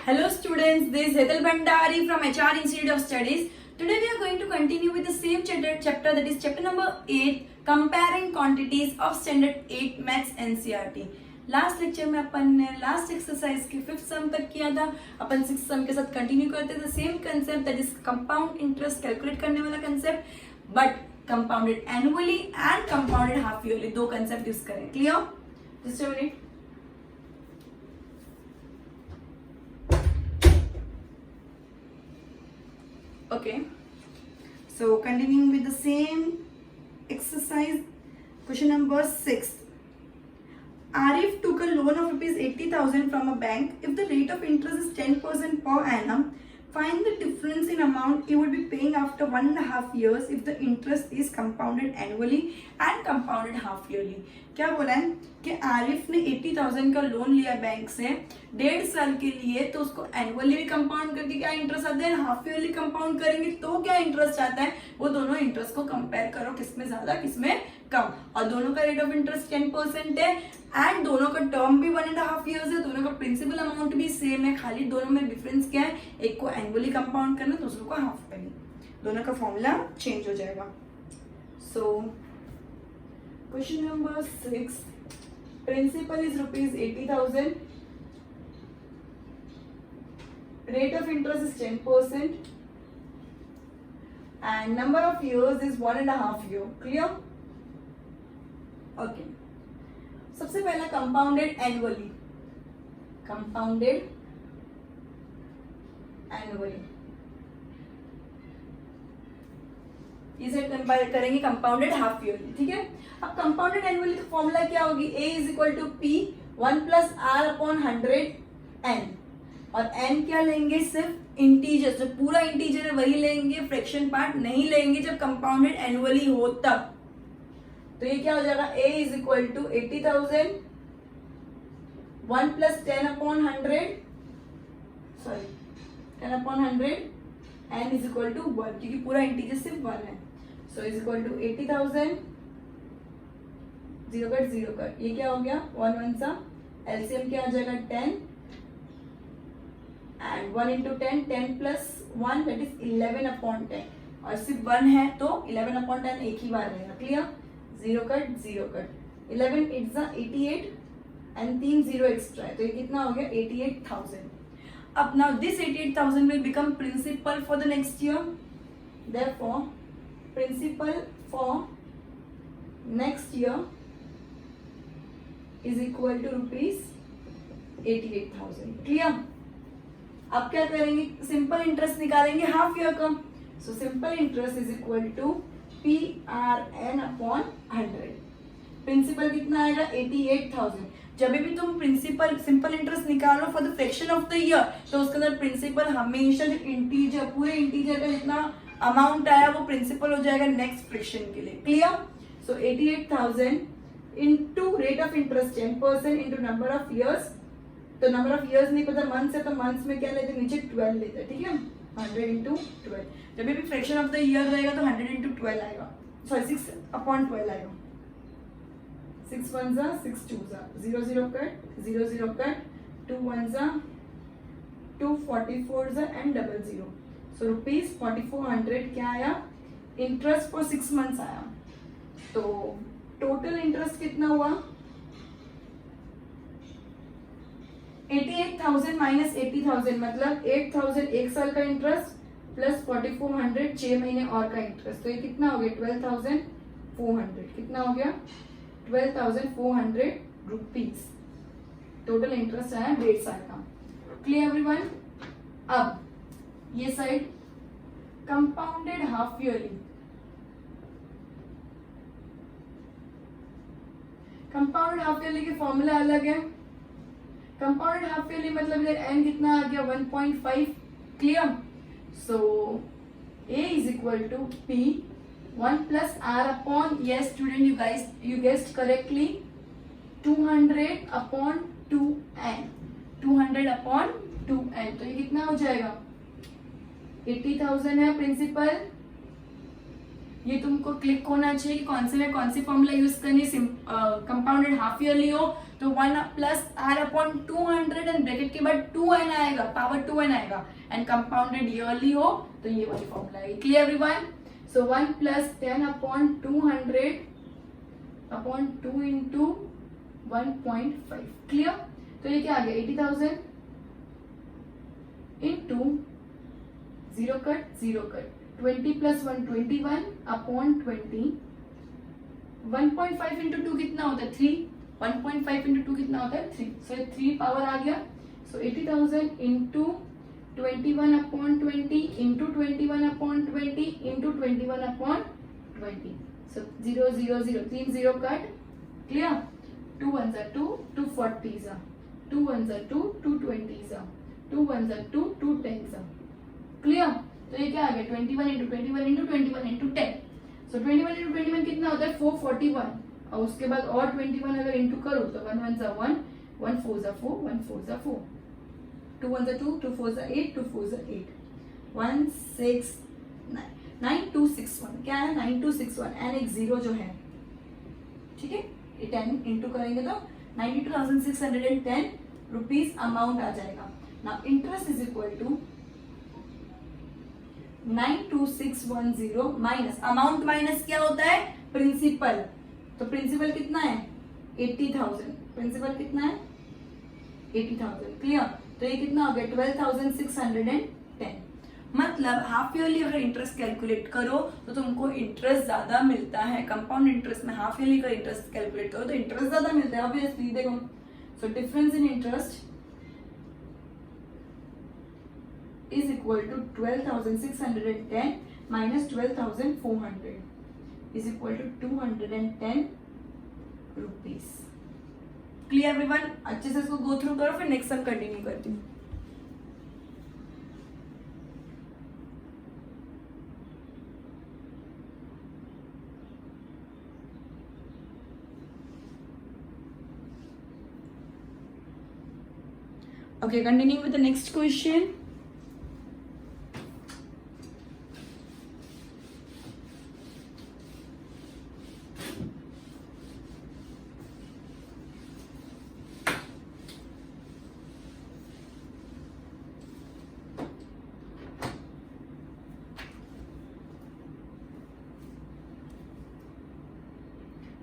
Hello students, this is Hetal Bhandari from HR Institute of Studies. Today we are going to continue with the same chapter that is chapter number 8, comparing quantities of standard 8 maths NCERT. Last lecture में अपन ने last exercise के 5th सम तक किया था. अपन 6th सम के साथ continue करते थे. Same concept that is compound interest calculate करने वाला concept, but compounded annually and compounded half yearly, दो कंसेप्ट यूज करें. Clear? Just a minute. Okay, so continuing with the same exercise, question number 6. Arif took a loan of rupees 80,000 from a bank. If the rate of interest is 10% per annum, find the difference in amount he would be paying after 1.5 years if the interest is compounded annually and compounded half yearly. क्या बोला है कि आरिफ ने 80,000 का loan लिया bank से 1.5 साल के लिए, तो उसको एनुअली भी कंपाउंड करके क्या इंटरेस्ट आता है, हाफ ईयरली कंपाउंड करेंगे तो क्या इंटरेस्ट आता है. वो दोनों इंटरेस्ट को कंपेयर करो, किसमें ज्यादा किसमें कम. और दोनों का रेट ऑफ इंटरेस्ट 10% है एंड दोनों का टर्म भी 1.5 years है. दोनों का प्रिंसिपल अमाउंट भी सेम है, खाली दोनों में डिफरेंस क्या है, एक को एनुअली कंपाउंड करना, दूसरों को हाफ ईयरली. दोनों का फॉर्मूला चेंज हो जाएगा. So question number 6. Principal is rupees 80,000. Rate of interest is 10% and number of years is 1.5 year. Clear? Okay. सबसे पहला कंपाउंडेड एनुअली. कंपाउंडेड एनुअली इसे कंपेयर करेंगे कंपाउंडेड हाफ ईयरली. ठीक है. अब कंपाउंडेड एनुअली का फॉर्मूला क्या होगी, A is equal to P 1 plus R upon 100 N. और n क्या लेंगे, सिर्फ इंटीजर, जो पूरा इंटीजर है वही लेंगे, फ्रैक्शन पार्ट नहीं लेंगे जब कंपाउंडेड एनुअली हो तब. तो ये क्या हो जाएगा, a is equal to 80,000 1 plus 10 upon 100, sorry 10 upon 100 n is equal to 1, क्योंकि पूरा इंटीजर सिर्फ 1 है. So is equal to 80,000, 0 cut 0 cut, ये क्या हो गया 1 1 सा, एलसीएम क्या आ जाएगा 10 and 1 into 10, 10 plus 1 that is 11 upon 10. और सिर्फ 1 है तो 11 upon 10 एक ही बार रहेगा. Clear? 0 cut 0 cut, 11 it's 88 and 3 0 extra है, तो ये कितना हो गया 88,000. अब now this 88,000 will become principal for the next year. Therefore principal for next year is equal to rupees 88,000. Clear? अब क्या करेंगे, सिंपल इंटरेस्ट निकालेंगे हाफ ईयर का. So simple interest is equal to PRN upon 100. Principal कितना आएगा 88,000. जब भी तुम प्रिंसिपल सिंपल इंटरेस्ट निकालो for the fraction of the year, तो उसके अंदर प्रिंसिपल हमेशा जो इंटीजर, पूरे इंटीजर का जितना अमाउंट आया वो प्रिंसिपल हो जाएगा नेक्स्ट फ्रैक्शन के लिए. Clear? So 88,000 into rate of interest 10% into number of years. तो नंबर ऑफ इयर्स नहीं पता, मंथ्स है तो मंथ्स में क्या लेते हैं, नीचे 12 लेते हैं. ठीक है, 100 इंटू 12. जब भी फ्रैक्शन ऑफ द ईयर रहेगा तो 100 इंटू 12 आएगा, सॉरी 6 अपॉन 12 आएगा. 6 1 जा 6 2 जा, 0 0 कट 0 0 कट, 2 1 जा 2 44 जा एंड 00. सो रुपीज 4400 क्या आया, इंटरेस्ट फॉर 6 मंथ्स आया. तो टोटल इंटरेस्ट कितना हुआ 88,000 माइनस 80,000, मतलब 8,000 एक साल का इंटरेस्ट प्लस 4400 6 महीने और का इंटरेस्ट. तो ये कितना हो गया 12,400. कितना हो गया 12,400 रुपीज टोटल इंटरेस्ट आया 1.5 साल का. Clear everyone? अब ये side compounded half yearly. Compounded half yearly के फॉर्मूला अलग है. कंपाउंडेड हाफ ईयरली मतलब इधर n कितना आ गया 1.5. Clear? So a is equal to p 1 plus r upon, yes student you guessed correctly, 200 upon 2n. 200 upon 2n. तो ये कितना हो जाएगा 80,000 है प्रिंसिपल ये तुमको क्लिक होना चाहिए कि कौन सी फॉर्मूला यूज करनी, कंपाउंडेड हाफ ईयरली हो तो 1 plus R upon 200 end bracket के बाद 2n आएगा, पावर 2n आएगा, एंड कंपाउंडेड ईयरली हो तो ये वाली फॉर्मूला है। Clear everyone? So 1 plus 10 upon 200 upon 2 into 1.5। Clear? तो ये क्या आ गया 80,000 into 0 cut 20 plus 1 21 upon 20। 1.5 into 2 कितना होता है 3, 1.5 इंटू 2 कितना होता है 3, सो 3 पावर आ गया। सो 80,000 into 21 upon 20 into 21 upon 20 into 21 upon 20। So 0 0 0 3 0 cut. Clear? 2 1s are 2, 2 40s are 2 1s are 2, 2 20s are 2 1s are 2, 2 10s are। Clear? तो ये क्या आ गया 21 इंटू 21 इंटू 21 इंटू 10। सो 21 इंटू 21 कितना होता है 441, और उसके बाद और 21 अगर इंटू करो तो 1 1s are 1, 1 4s are 4, 1 4s are 4, 2 1s are 2, 2 4s are 8, 2 4s are 8, 1 6 9 9261। क्या है 9261 एंड एक जीरो जो है, ठीक है, ये 10 इंटू करेंगे तो 92,610 रुपीज अमाउंट आ जाएगा। Now interest is equal to 92610 minus amount minus क्या होता है प्रिंसिपल, तो प्रिंसिपल कितना है 80,000, प्रिंसिपल कितना है 80,000। क्लियर? तो ये कितना हो गया 12,610। मतलब हाफ ईयरली अगर इंटरेस्ट कैलकुलेट करो तो तुमको इंटरेस्ट ज्यादा मिलता है, कंपाउंड इंटरेस्ट में हाफ ईयरली का इंटरेस्ट कैलकुलेट करो तो इंटरेस्ट ज्यादा मिलता है ऑब्वियसली। देखो so difference in interest is equal to 12,610 minus 12,400 is equal to 210 rupees। Clear everyone? अच्छे से इसको गो थ्रू करो, फिर नेक्स्ट सम कंटिन्यू करती हूँ। Okay, continuing with the next question.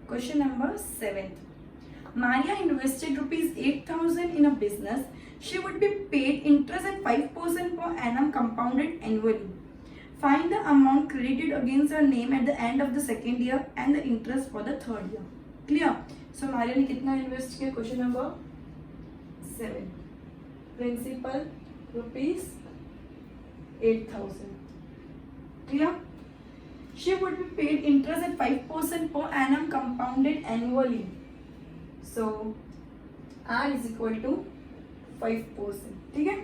Question number 7. Maria invested rupees 8,000 in a business. She would be paid interest at 5% per annum compounded annually. Find the amount credited against her name at the end of the second year and the interest for the third year. Clear? So Maria ने कितना invest किया? Question number 7. Principal rupees 8,000. Clear? She would be paid interest at 5% per annum compounded annually. So R is equal to 5%. ठीक है?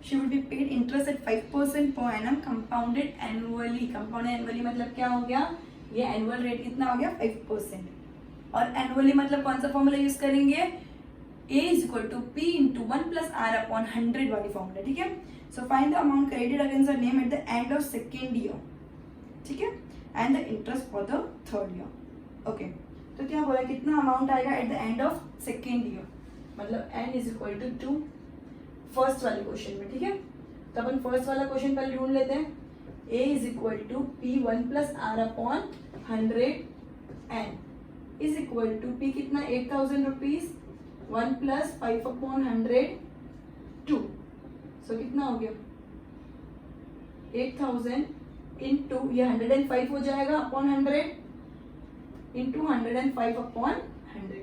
She would be paid interest at 5% per annum compounded annually. Compounded annually मतलब क्या हो गया? ये annual rate कितना हो गया? 5%. और annually मतलब कौन सा फॉर्मूला यूज करेंगे? A is equal to P into 1 plus R upon 100 वाली फॉर्मूला। ठीक है? So find the amount credited against her name at the end of second year. ठीक है, and the interest for the third year. Okay, तो क्या बोला कितना amount आएगा at the end of second year, मतलब n is equal to 2 first वाले question में। ठीक है, तो अपन फर्स्ट वाला क्वेश्चन पहले ढूंढ लेते हैं। a is equal to P 1 plus R upon 100 n is equal to P कितना 8,000 रुपीज 1 प्लस 5 अपॉन 100 2। सो कितना हो गया 8,000 इंटू ये 105 हो जाएगा अपॉन 100 इंटू 105 अपॉन 100।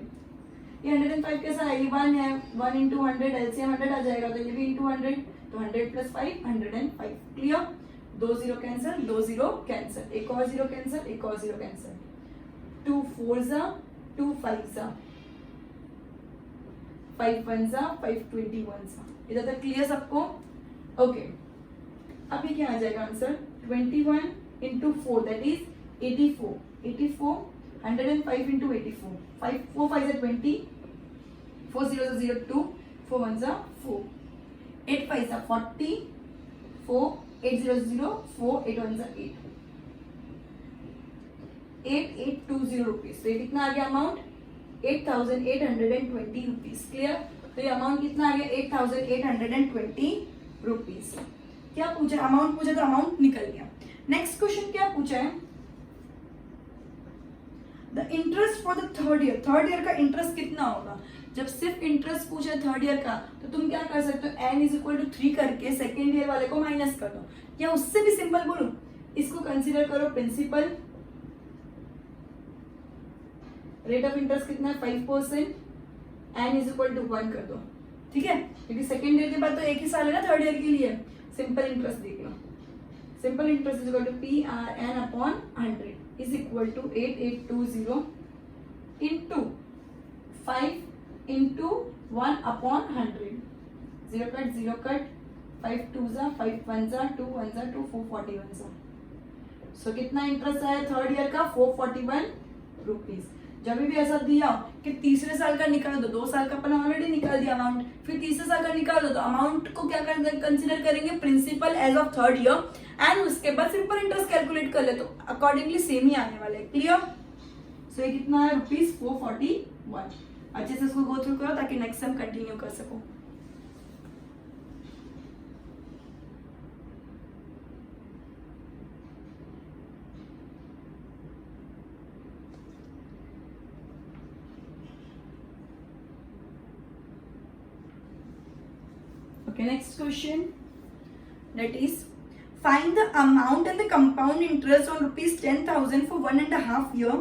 ये 105 कैसा है? ये 1 है, 1 इंटू 100 एलसीएम 100 आ जाएगा, तो ये भी इंटू 100, तो 100 प्लस 5 105। क्लियर? 2 0 कैंसिल, 2 0 कैंसिल, एक और 0 कैंसिल, एक और 0 cancel, 2 4s 2 5s 5 1s 5 21s। इधर तक क्लियर सबको? ओके, अब ये क्या आ जाएगा answer 21 into 4 that is 84, 84 105 into 84, 5 4 5s are 20, 4 0s are 0 2, 4 1s are 4, 8 5s are 40, 4 8 0s 0, 4 8 1s are 8। 8820 rupees. तो ये कितना आ गया अमाउंट 8820 रुपीज। क्लियर? तो ये अमाउंट कितना आ गया 8820 रुपीज। क्या पूछा? अमाउंट पूछा तो अमाउंट निकल गया। नेक्स्ट क्वेश्चन क्या पूछा है? The interest for the third year. Third year का इंटरेस्ट कितना होगा? जब सिर्फ इंटरेस्ट पूछा थर्ड ईयर का तो तुम क्या कर सकते हो, n इज इक्वल टू 3 करके सेकेंड ईयर वाले को माइनस कर दो, या उससे भी सिंपल बोलूं, इसको कंसीडर करो प्रिंसिपल। रेट ऑफ इंटरेस्ट कितना है 5%, n इज इक्वल टू 1 कर दो। ठीक है, क्योंकि सेकेंड ईयर के बाद तो एक ही साल है ना थर्ड ईयर के लिए। सिंपल इंटरेस्ट देख लो, simple interest is equal to PRN upon 100 is equal to 8820 into 5 into 1 upon 100। 0 cut 5 2 जा 5 1 जा 2 1 जा 2 441 जा। सो कितना इंटरेस्ट आया थर्ड ईयर का 441 रुपीज। जब भी ऐसा दिया कि तीसरे साल का निकाल दो, 2 साल का अपन ऑलरेडी निकाल दिया अमाउंट, फिर तीसरे साल का निकाल दो, तो अमाउंट को क्या कंसीडर करेंगे principal as of third year and उसके बाद सिंपल इंटरेस्ट कैलकुलेट कर ले, तो अकॉर्डिंगली सेम ही आने वाला है। क्लियर? सो ये कितना है रुपीज 441। अच्छे से इसको गो थ्रू करो ताकि नेक्स्ट टाइम कंटिन्यू कर सको। Okay, next question, that is find the amount and the compound interest on rupees 10,000 for 1.5 year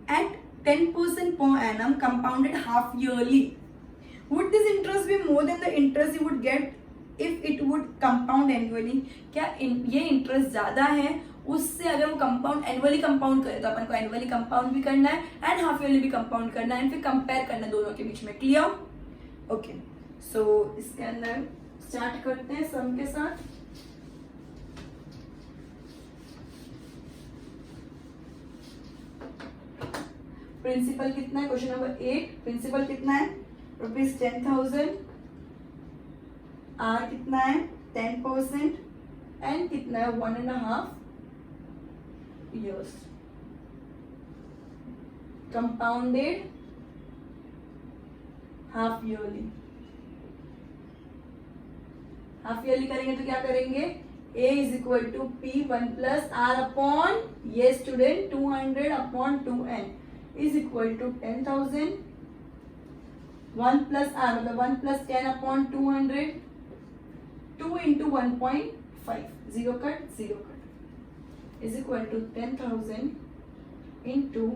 at 10% per annum compounded half yearly. Would this interest be more than the interest you would get if it would compound annually? क्या ये interest ज्यादा है उससे अगर वो compound annually compound करे, तो अपन को एनुअली कंपाउंड भी करना है एंड हाफ ईयरली भी कंपाउंड करना है, फिर कंपेयर करना है दोनों के बीच में। क्लियर? ओके, सो इसके अंदर स्टार्ट करते हैं सम के साथ। प्रिंसिपल कितना है? क्वेश्चन नंबर 8 प्रिंसिपल कितना है रुपीज 10,000, आर कितना है 10%, एन कितना है 1.5 years compounded half yearly. Half yearly करेंगे तो क्या करेंगे, a is equal to P1 plus R upon ये student 200 upon 2n is equal to 10,000 1 plus R मतलब 1 plus 10 upon 200 2 into 1.5 0 cut is equal to 10,000 into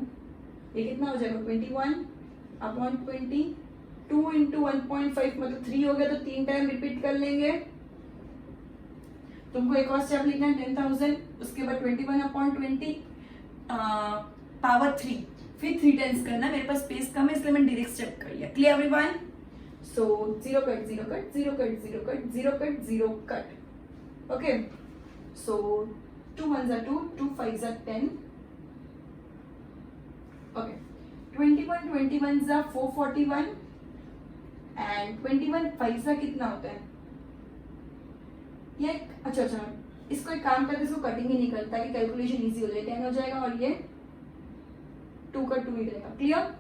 ये कितना हो जाएगा 21 अपॉन 20 2 इंटू 1.5 मतलब 3 हो गया, तो 3 टाइम रिपीट कर लेंगे। तुमको एक और स्टेप लिखना है 10,000, उसके बाद 21 अपॉन 20 पावर 3, फिर 3 टाइम्स करना। मेरे पास स्पेस कम है इसलिए मैंने डायरेक्ट स्टेप कर लिया। Clear everyone? So 0 cut 0 cut 0 cut 0 cut 0 cut 0 cut. Okay, so 2 1 2 2 5 10। Okay, 21 441 and 21 5 कितना होता है ये? अच्छा, इसको एक काम करके इसको कटिंग ही निकलता है कि कैलकुलेशन इजी हो जाए। 10 हो जाएगा और ये 2 का 2 ही रहेगा। क्लियर?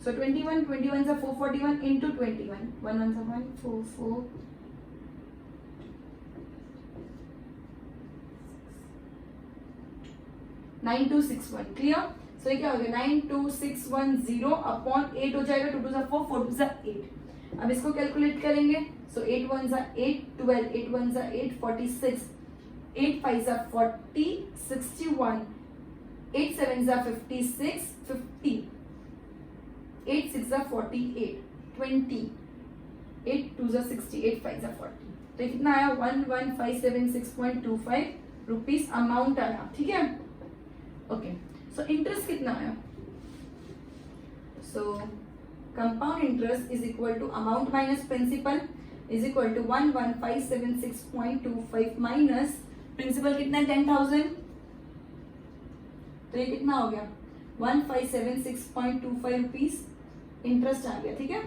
सो 21 441 इंटू 21 1 1 1 4 4 9261। क्लियर? सो ये क्या हो गया 92610 अपॉन 8 हो जाएगा, 2 2 4 4 2 8। अब इसको कैलकुलेट करेंगे। सो 8 1 8 12 8 1 8 46 8 5 40 61 8 7 56 50 8 6 48 20 8 2 60 8 5 40। तो ये कितना आया 11,576.25 रुपीज अमाउंट आया। ठीक है? ओके, सो इंटरेस्ट कितना आया? So compound interest is equal to amount minus principal is equal to 11,576.25 minus principal कितना है 10,000, तो ये कितना हो गया 1576.25 रुपीज इंटरेस्ट आ गया। ठीक है?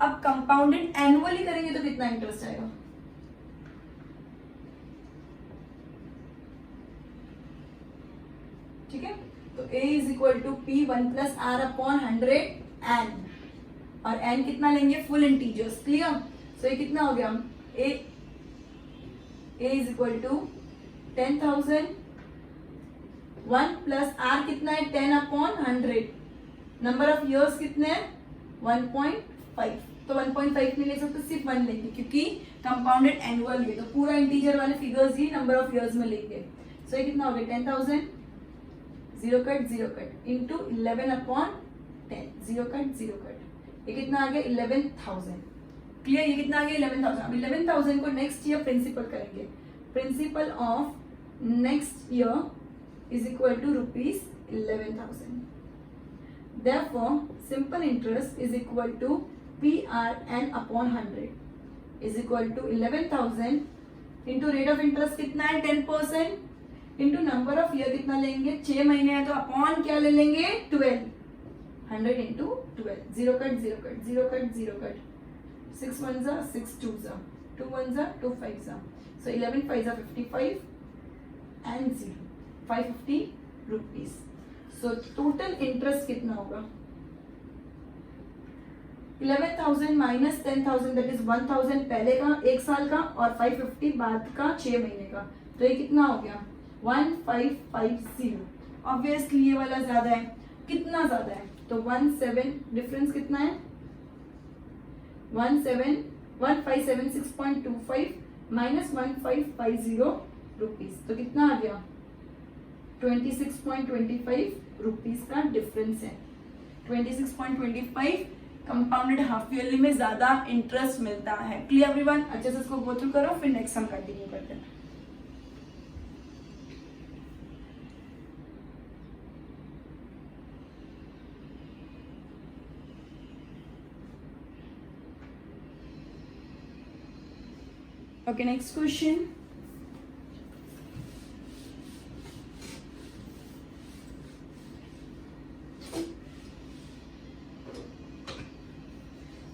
अब कंपाउंडेड एनुअली करेंगे तो कितना इंटरेस्ट आएगा? ठीक है, तो A is equal to P 1 plus R upon 100 N, और N कितना लेंगे, फुल इंटीजर्स, क्लियर। सो ये कितना हो गया, A is equal to 10,000, 1 plus R कितना है 10 अपॉन 100, नंबर ऑफ इयर्स कितने हैं 1.5, तो 1.5 नहीं ले सकते, सिर्फ 1 लेंगे क्योंकि कंपाउंडेड एनुअल है, तो पूरा इंटीजर वाले figures he number of years में लेंगे। सो ये कितना हो गया 10,000, zero cut into 11 upon 10, zero cut, ये कितना आ गया 11,000, क्लियर। ये कितना आ गया 11,000। अब 11,000 को नेक्स्ट ईयर प्रिंसिपल करेंगे, principal of next year is equal to ₹11,000। Therefore, simple interest is equal to PRN upon 100 is equal to 11,000 into rate of interest कितना है 10% into number of year कितना लेंगे 6 महीने है, तो अपॉन क्या ले लेंगे 12, 100 into 12, जीरो कट, 6 1 जा 6 2 जा 2 1 जा 2 5 जा, so 11 5 जा 55 and 0, 550 rupees। So total interest कितना होगा 11,000 माइनस 10,000 दैट इज 1,000 पहले का 1 साल का और 550 बाद का 6 महीने का, तो ये कितना हो गया 1550। ऑब्वियसली ये वाला ज्यादा है, कितना ज्यादा है, तो 17 डिफरेंस कितना है 1576.25 माइनस 1550 रुपीज, तो कितना आ गया 26.25 रुपीज का डिफरेंस है। 26.25 कंपाउंडेड हाफ ईयरली में ज्यादा इंटरेस्ट मिलता है, क्लियर एवरीवन। अच्छे से इसको गो थ्रू करो, फिर नेक्स्ट हम कंटिन्यू करते हैं। Okay, next question.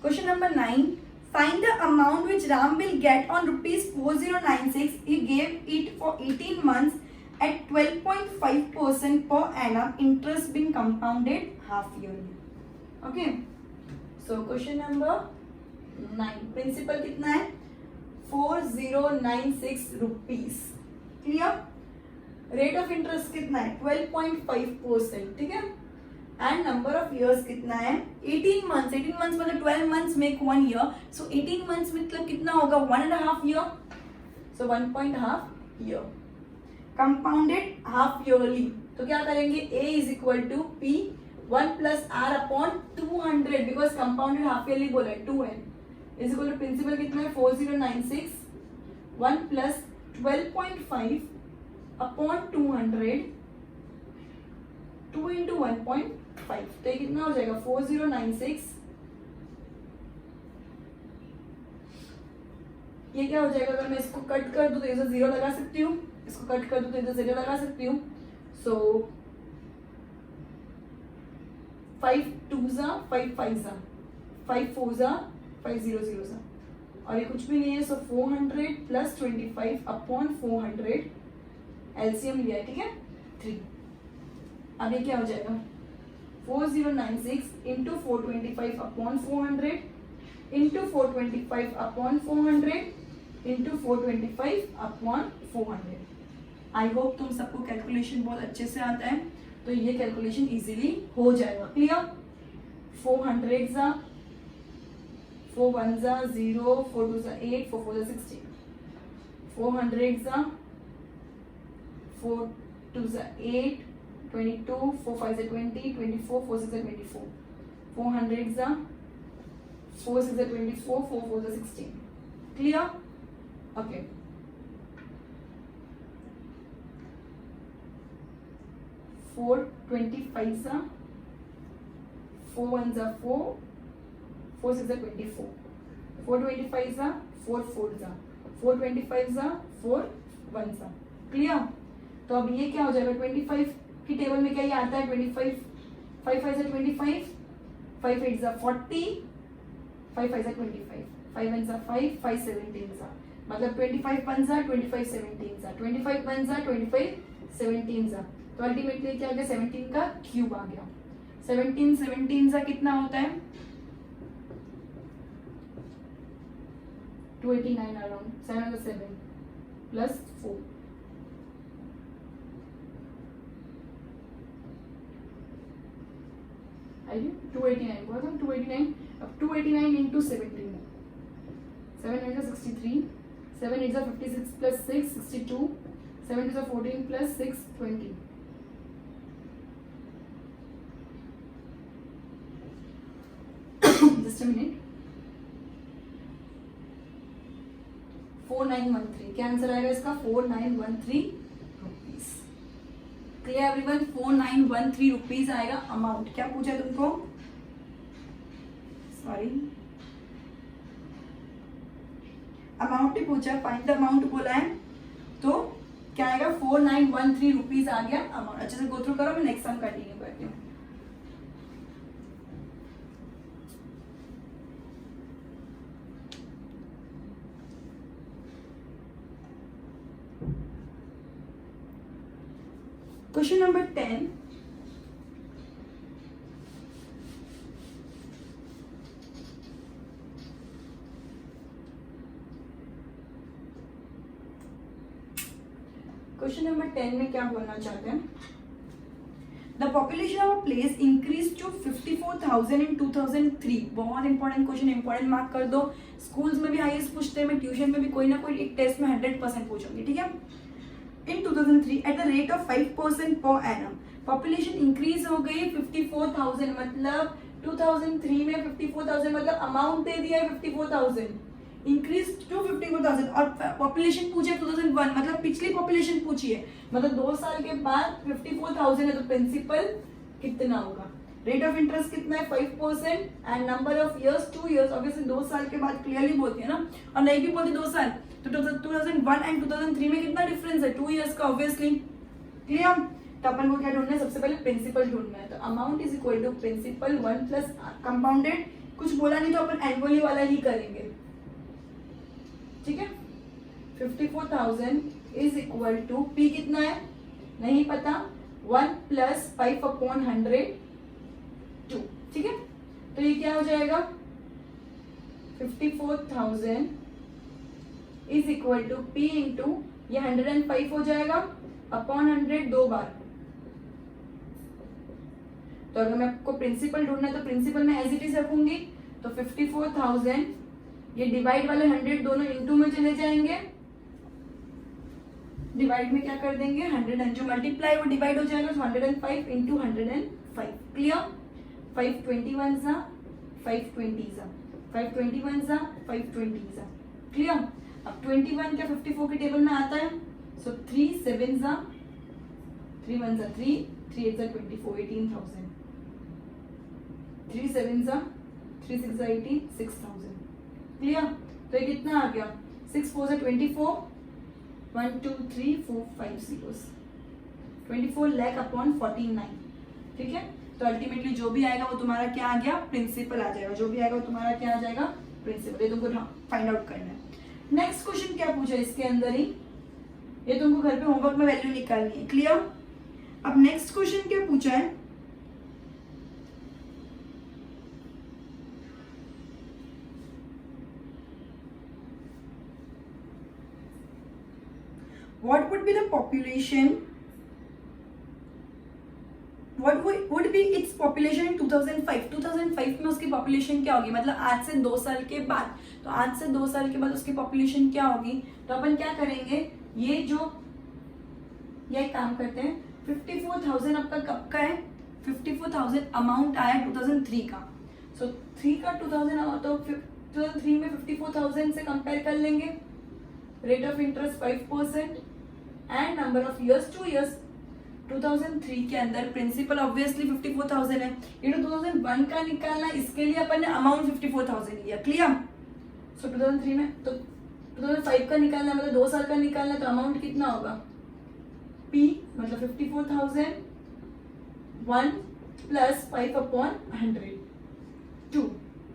Question number 9. Find the amount which Ram will get on ₹4096 he gave it for 18 months at 12.5% per annum, interest being compounded half yearly. Okay. So question number 9. Principal कितना है 4096 rupees. Clear? Rate of interest कितना है 12.5%, ठीक है। And number of years कितना है 18 months, 18 months मतलब 12 months make 1 year, so 18 months मतलब कितना होगा 1.5 year, so 1.5 year compounded half yearly. तो क्या करेंगे A is equal to P 1 plus R upon 200, because compounded half yearly बोला है 2n is equal to principal कितना है 4096 1 प्लस 12.5 अपॉन 200 2 इंटू 1.5, तो ये कितना हो जाएगा 4096, ये क्या हो जाएगा अगर मैं इसको कट कर दूं तो इधर 0 लगा सकती हूँ, इसको कट कर दूं तो इधर 0 लगा सकती हूँ, सो 5 2 जा 5 5 जा 5 4 जा 5 0 0 जा, और ये कुछ भी नहीं है, सो 400 प्लस 25 अपॉन 400 एलसीएम लिया है, ठीक है 3। अब ये क्या हो जाएगा 4096 into 425 upon 400 into 425 upon 400 into 425 upon 400। I hope तुम सबको कैलकुलेशन बहुत अच्छे से आता है, तो ये कैलकुलेशन इजीली हो जाएगा, क्लियर। 400 जा 4 1 जा 0 4 2 जा 8 4 4 जा 16, 400 जा 4 2 जा 8 22 4 5 जा 20 24 4 6 जा 24, 400 जा 4 6 जा 24 4 4 जा 16, क्लियर। ओके, फोर 25 जा 4 1 जा 4 4 6 जा 24, 425 जा 4 4 जा 425 जा 4 1 जा, क्लियर। तो अब ये क्या हो जाएगा 25 की टेबल में क्या ये आता है 25, 5 5 जा 25, 5 8 जा 40, 5 5 जा 25, 5 1 जा 5 5 17 जा, मतलब 25 1 जा 25 17 जा 25 1 जा 25 17 जा, तो अल्टीमेटली क्या आ गया, 17 का क्यूब आ गया। 17 सा कितना होता है, 289 अराउंड, 7 प्लस 4, आइए 289 बोला था, 289। अब 289 into 17, 7 8 63, 7 8 56 plus 6 62, 7 2 14 plus 6 20। Just a minute, 4913 क्या आंसर आएगा इसका, 4913 रुपीज। क्लियर एवरीवन, 4913 रुपीज आएगा अमाउंट। क्या पूछा तुमको, सॉरी अमाउंट ही पूछा, फाइंड द अमाउंट बोला है, तो क्या आएगा 4913 रुपीज आ गया अमाउंट। अच्छे से गो थ्रू करो, मैं नेक्स्ट सम कंटिन्यू करती हूँ। क्वेश्चन नंबर 10, क्वेश्चन नंबर 10 में क्या बोलना चाहते हैं, the population of a place increase to 54,000 in 2003। बहुत इंपॉर्टेंट क्वेश्चन, इंपॉर्टेंट मार्क कर दो। स्कूल्स में भी आईएएस पूछते हैं, मैं ट्यूशन में भी कोई ना कोई एक टेस्ट में 100% पूछूंगी, ठीक है। इन 2003 at the rate of 5% per annum population increase हो गई 54,000, मतलब 2003 में 54,000, मतलब अमाउंट दे दिया है 54,000, इंक्रीज टू 54,000, और पॉपुलेशन पूछे 2001, मतलब पिछली पॉपुलेशन पूछी है, मतलब 2 साल के बाद 54,000 है, तो प्रिंसिपल कितना होगा, रेट ऑफ इंटरेस्ट कितना है 5% and number of years 2 years. Obviously 2 साल के बाद क्लियरली बोलती है ना, और नहीं भी बोलती 2 साल, तो 2001 एंड 2003 में कितना डिफरेंस है, 2 इयर्स का ऑब्वियसली। क्लियर, तो अपन को क्या ढूंढना है, सबसे पहले प्रिंसिपल ढूंढना है, तो amount is equal to principal 1 plus compounded, कुछ बोला नहीं तो अपन एनुअली वाला ही करेंगे, ठीक है। 54,000 इज इक्वल टू पी कितना है नहीं पता, 1 प्लस 5/100 2, ठीक है। तो ये क्या हो जाएगा, 54,000 is equal to P into ये 105 हो जाएगा अपॉन 100 2 बार। तो अगर मैं आपको प्रिंसिपल ढूंढना है तो प्रिंसिपल में एज इट इज रखूंगी, तो 54,000 ये डिवाइड वाले 100 दोनों इंटू में चले जाएंगे, डिवाइड में क्या कर देंगे 100 एंड जो मल्टीप्लाई वो डिवाइड हो जाएगा, तो 105 इंटू 105। क्लियर, 521 सा 520 सा 521 सा 520 सा। क्लियर, अब 21 क्या 54 के टेबल में आता है, सो 3 7 सा 3 1 सा 3 3 8 सा 24 18,000, 3 7 सा 3 6 सा 18 6,000। क्लियर, तो ये कितना आ गया 6 4 सा 24 1 2 3 4 5 zeros 24 लाख अपॉन 49, ठीक है। तो अल्टीमेटली जो भी आएगा वो तुम्हारा क्या आ गया, प्रिंसिपल आ जाएगा, जो भी आएगा वो तुम्हारा क्या आ जाएगा, प्रिंसिपल। ये तुमको फाइंड आउट करना है। नेक्स्ट क्वेश्चन क्या पूछा इसके अंदर ही, ये तुमको घर पे होमवर्क में वैल्यू निकालनी है। क्लियर, अब नेक्स्ट क्वेश्चन क्या पूछा है, what would be the population, what would be its population in 2005? 2005 में उसकी पॉपुलेशन क्या होगी, मतलब आज से 2 साल के बाद, तो आज से 2 साल के बाद उसकी पॉपुलेशन क्या होगी। तो अपन क्या करेंगे, ये जो ये काम करते हैं, 54,000 आपका कब का है, 54,000 अमाउंट आया 2003 का, सो 3 का 2000, तो 2003 में 54,000 से कंपेयर कर लेंगे, rate of interest 5% and number of years 2 years. 2003 के अंदर प्रिंसिपल ऑब्वियसली 54,000 है, ये 2001 का निकालना, इसके लिए अपन ने अमाउंट 54,000 लिया। क्लियर, सो 2003 में तो 2005 का निकालना मतलब 2 साल का निकालना, तो अमाउंट कितना होगा, P मतलब 54,000 1 प्लस 5/100 2,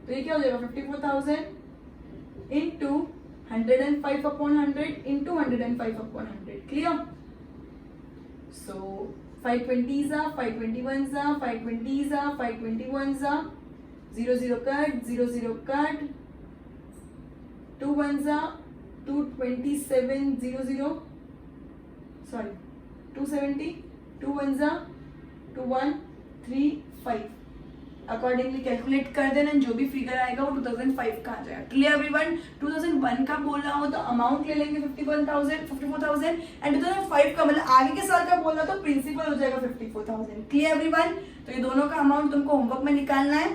तो ये क्या हो जाएगा 54,000 इंटू 105/100 इंटू 105/100। क्लियर, सो 520 जा 521 जा 520 जा 521 जा 0 0 कट 0 0 कट 2 1 जा 227 0 0 सॉरी 270 2 1 जा 2 1 3 5 अकॉर्डिंगली कैलकुलेट कर देना, जो भी फिगर आएगा वो 2005 का आ जाएगा। Clear everyone? 2001 का बोलना हो तो अमाउंट ले लेंगे 54,000 एंड 2005 का मतलब आगे के साल का बोलना तो प्रिंसिपल हो जाएगा 54,000। Clear everyone? तो ये दोनों का अमाउंट तुमको होमवर्क में निकालना है।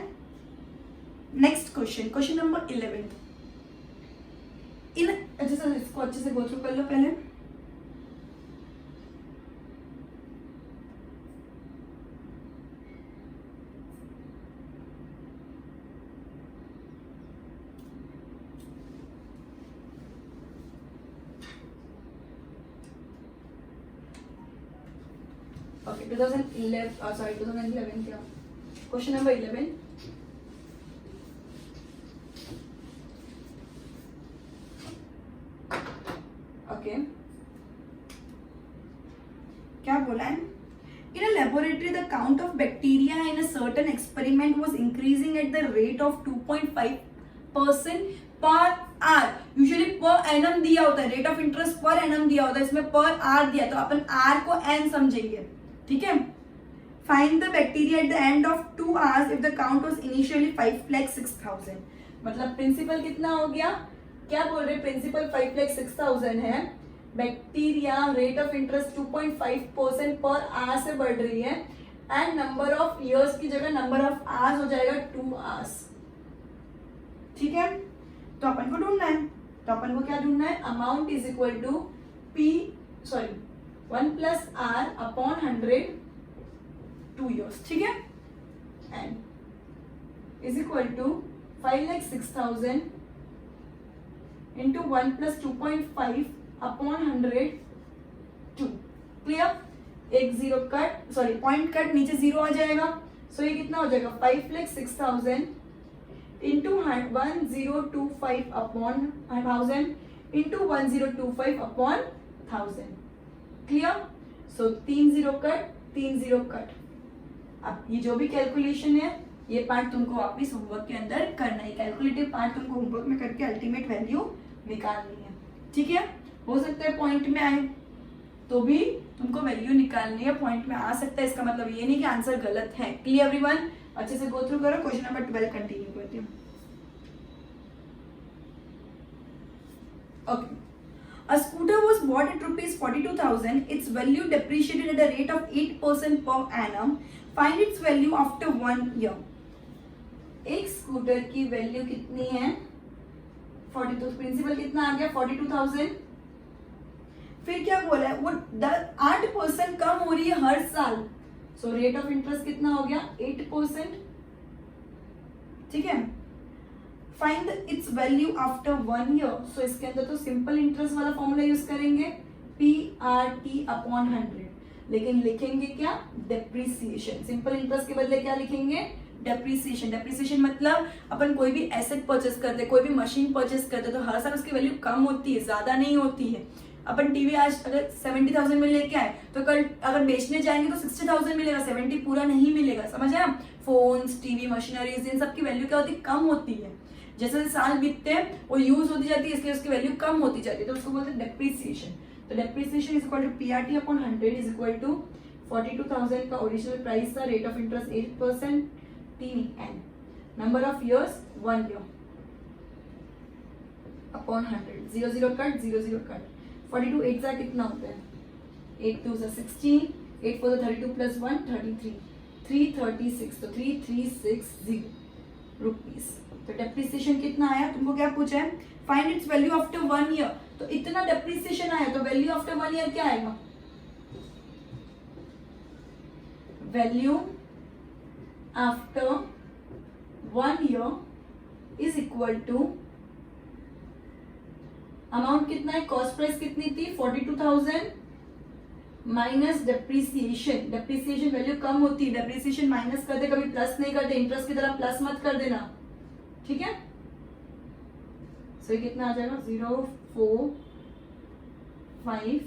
नेक्स्ट क्वेश्चन, क्वेश्चन नंबर 11 इन इसको अच्छे से गो थ्रू कर लो पहले। Okay, 2011 क्या? Question number 11. Okay. क्या बोला है? In a laboratory, the count of bacteria in a certain experiment was increasing at the rate of 2.5% per hour. Usually per annum दिया होता है, rate of interest per annum दिया होता है, इसमें per hour दिया, तो अपन r को n समझेंगे, ठीक है? Find the bacteria at the end of 2 hours if the count was initially 5,06,000. मतलब प्रिंसिपल कितना हो गया? क्या बोल रहे? प्रिंसिपल 5,06,000 है, bacteria rate of interest 2.5% per hour से बढ़ रही है एंड नंबर ऑफ इयर्स की जगह नंबर ऑफ आवर्स हो जाएगा 2 आवर्स, ठीक है? तो अपन को ढूंढना है, तो अपन को क्या ढूंढना है? Amount is equal to 1 plus r upon 100 2 years, ठीक है? And is equal to 5,06,000 into 1 plus 2.5 upon 102। Clear? एक zero cut, sorry point cut, नीचे जीरो आ जाएगा, सो ये कितना हो जाएगा? 5,06,000 into 1025 upon 1000 into 1025 upon 1000। Clear? So 3 zero cut 3 zero cut. अब ये जो भी कैलकुलेशन है ये पार्ट तुमको वापिस होमवर्क के अंदर करना है, कैलकुलेटिव पार्ट तुमको होमवर्क में करके अल्टीमेट वैल्यू निकालनी है, ठीक है? हो सकता है पॉइंट में आए तो भी तुमको वैल्यू निकालनी है, पॉइंट में आ सकता है, इसका मतलब ये नहीं कि आंसर गलत है। Clear everyone? अच्छे से गो थ्रू करो। क्वेश्चन नंबर 12 कंटिन्यू करती हूँ। Okay, a scooter was bought at rupees 42,000. Its value depreciated at a rate of 8% per annum. Find its value after 1 year. एक स्कूटर की वैल्यू कितनी है? 42। प्रिंसिपल कितना आ गया? 42,000। फिर क्या बोला है? वो 8% कम हो रही है हर साल, सो रेट ऑफ इंटरेस्ट कितना हो गया? 8%, ठीक है? Find its value after 1 year। सो इसके अंदर तो सिंपल इंटरेस्ट वाला फॉर्मूला यूज करेंगे, PRT अपॉन 100, लेकिन लिखेंगे क्या? डेप्रिसिएशन। सिंपल इंटरेस्ट के बदले क्या लिखेंगे? डेप्रिसिएशन। डेप्रिसिएशन मतलब अपन कोई भी एसेट परचेस करते, कोई भी मशीन परचेस करते तो हर साल उसकी वैल्यू कम होती है, ज्यादा नहीं होती है। अपन टीवी आज अगर 70,000 में लेके आए तो कल अगर बेचने जाएंगे तो 60,000 मिलेगा, 70 पूरा नहीं मिलेगा, समझ आया? फोन्स, टीवी, मशीनरीज, इन सब की वैल्यू क्या होती है? कम होती है। जैसे साल बीतते हैं वो यूज होती जाती है, इसलिए उसकी वैल्यू कम होती जाती है, तो उसको बोलते हैं डेप्रिसिएशन। तो depreciation is equal to PRT upon 100 is equal to 42,000 का ओरिजिनल प्राइस था, rate of interest 8%, TN, number of years 1 year upon 100, 0 0 cut 0 0 cut. 42 8 जा कितना होता है? 8 2 जा 16, 8 4 जा 32 प्लस 1 33, 336, तो 3360 रुपीज। तो डेप्रिसिएशन कितना आया? तुमको क्या पूछा है? Find its value after 1 year। तो इतना डेप्रिसिएशन आया तो वैल्यू आफ्टर 1 year क्या आएगा? Value after 1 year is equal to amount कितना है? कॉस्ट प्राइस कितनी थी? 42,000 माइनस डेप्रिसिएशन। डेप्रिसिएशन वैल्यू कम होती है, डेप्रिसिएशन माइनस करते, कभी प्लस नहीं करते, इंटरेस्ट की तरह प्लस मत कर देना, ठीक है? सो ये कितना आ जाएगा? 0 4 5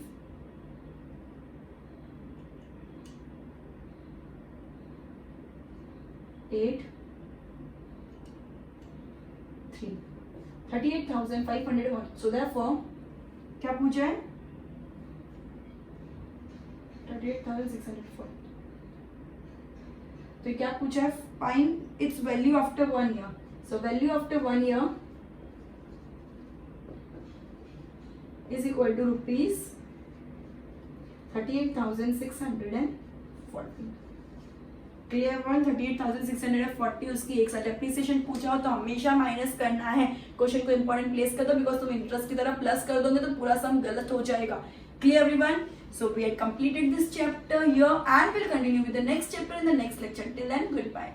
38,500 सो देयरफॉर क्या पूछा है 38,640 तो क्या पूछा है find its value after 1 year so value after 1 year is equal to rupees 38,640 clear one 38,640 उसकी एक साथ एप्रिसिएशन पूछा हो तो हमेशा माइनस करना है क्वेश्चन को इंपॉर्टेंट प्लेस कर दो बिकॉज तुम इंटरेस्ट की तरह प्लस कर दोगे तो पूरा सम गलत हो जाएगा clear everyone so we have completed this chapter here and will continue with the next chapter in the next lecture till then good bye